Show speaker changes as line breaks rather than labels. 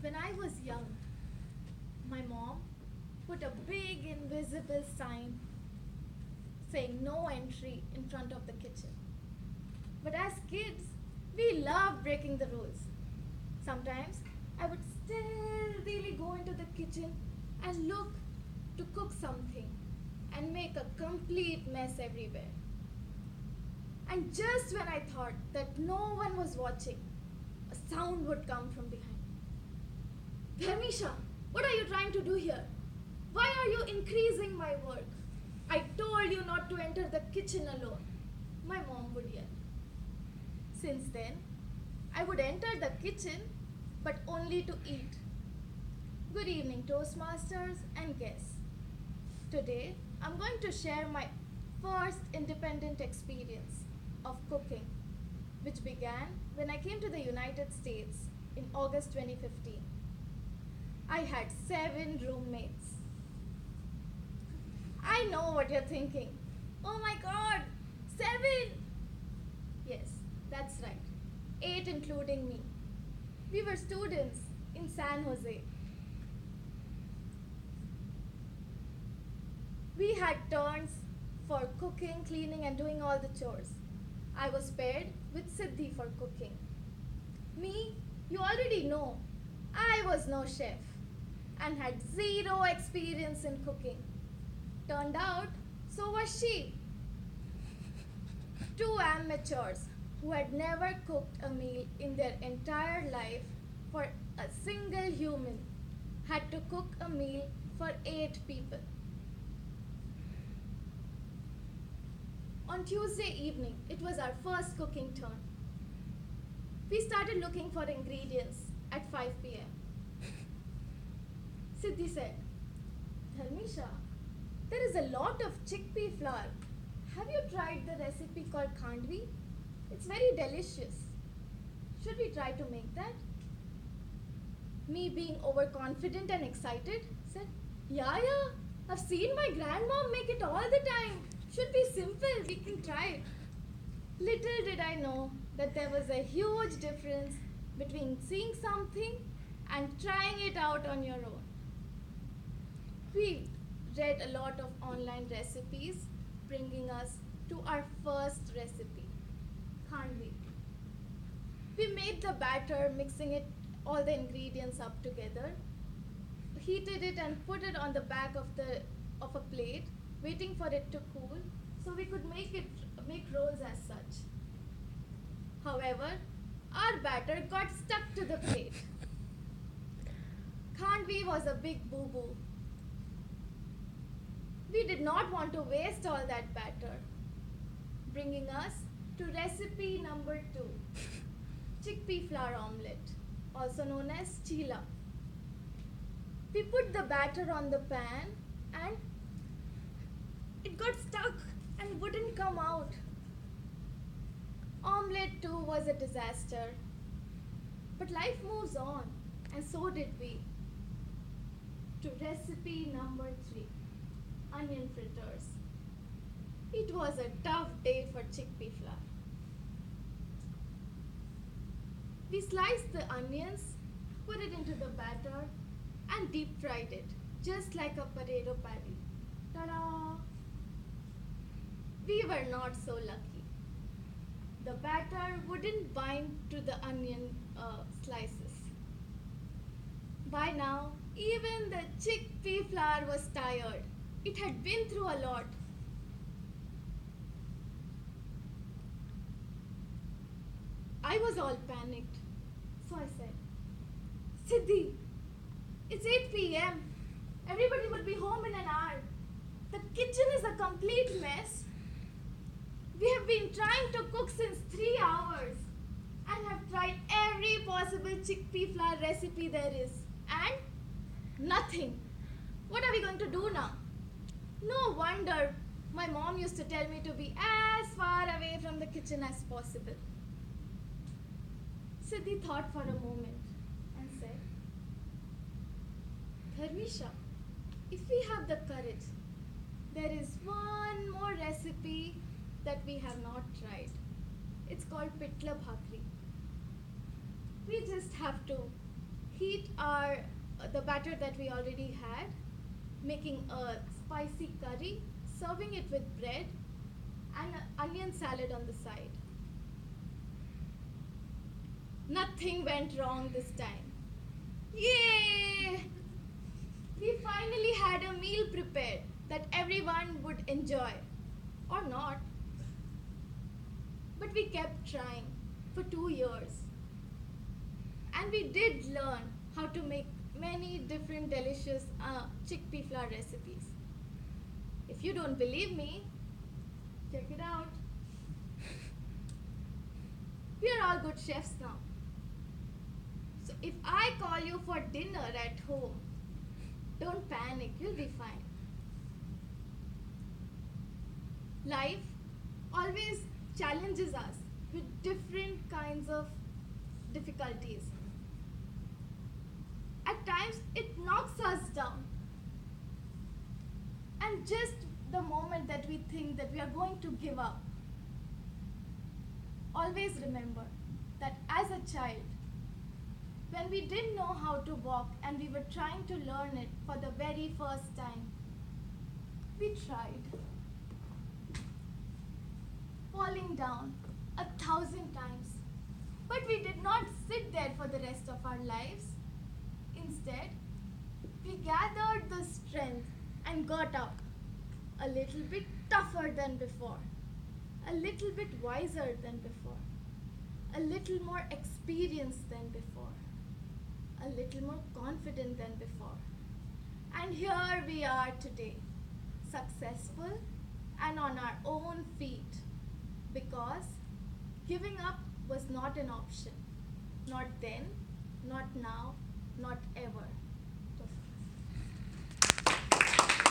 When I was young, my mom put a big invisible sign saying no entry in front of the kitchen. But as kids, we love breaking the rules. Sometimes I would stealthily go into the kitchen and look to cook something and make a complete mess everywhere. And just when I thought that no one was watching, a sound would come from behind. Dharmisha, what are you trying to do here? Why are you increasing my work? I told you not to enter the kitchen alone, my mom would yell. Since then, I would enter the kitchen, but only to eat. Good evening, Toastmasters and guests. Today, I'm going to share my first independent experience of cooking, which began when I came to the United States in August 2015. I had 7 roommates. I know what you're thinking. Oh my god, 7! Yes, that's right. 8 including me. We were students in San Jose. We had turns for cooking, cleaning, and doing all the chores. I was paired with Siddhi for cooking. Me, you already know, I was no chef and had zero experience in cooking. Turned out, so was she. 2 amateurs who had never cooked a meal in their entire life for a single human had to cook a meal for 8 people. On Tuesday evening, it was our first cooking turn. We started looking for ingredients at 5 p.m. Siddhi said, Dharmisha, there is a lot of chickpea flour. Have you tried the recipe called khandvi? It's very delicious. Should we try to make that? Me being overconfident and excited, said, yeah, I've seen my grandmom make it all the time. Should be simple, we can try it. Little did I know that there was a huge difference between seeing something and trying it out on your own. We read a lot of online recipes, bringing us to our first recipe, khandvi. We made the batter, mixing it all the ingredients up together, heated it and put it on the back of a plate, waiting for it to cool so we could make rolls as such. However, our batter got stuck to the plate. Khandvi was a big boo-boo. We did not want to waste all that batter, bringing us to recipe number 2, chickpea flour omelette, also known as chila. We put the batter on the pan and it got stuck and wouldn't come out. Omelette 2 was a disaster. But life moves on, and so did we. To recipe number 3, onion fritters. It was a tough day for chickpea flour. We sliced the onions, put it into the batter, and deep fried it, just like a potato patty. Ta-da! We were not so lucky. The batter wouldn't bind to the onion slices. By now, even the chickpea flour was tired. It had been through a lot. I was all panicked. So I said, Siddhi, it's 8 p.m. Everybody will be home in an hour. The kitchen is a complete mess. We have been trying to cook since 3 hours and have tried every possible chickpea flour recipe there is. And nothing. What are we going to do now? No wonder my mom used to tell me to be as far away from the kitchen as possible. Siddhi thought for a moment and said, Dharmisha, if we have the courage, there is one more recipe that we have not tried. It's called pitla bhakri. We just have to heat our the batter that we already had, making a spicy curry, serving it with bread and an onion salad on the side. Nothing went wrong this time. Yay! We finally had a meal prepared that everyone would enjoy. Or not. But we kept trying for 2 years. And we did learn how to make many different delicious chickpea flour recipes. If you don't believe me, check it out. We are all good chefs now. So if I call you for dinner at home, don't panic, you'll be fine. Life always challenges us with different kinds of difficulties. At times, it knocks us down. And just the moment that we think that we are going to give up, always remember that as a child, when we didn't know how to walk and we were trying to learn it for the very first time, we tried. Falling down 1,000 times. But we did not sit there for the rest of our lives. Instead, we gathered the strength and got up a little bit tougher than before, a little bit wiser than before, a little more experienced than before, a little more confident than before. And here we are today, successful and on our own feet, because giving up was not an option. Not then, not now, not ever.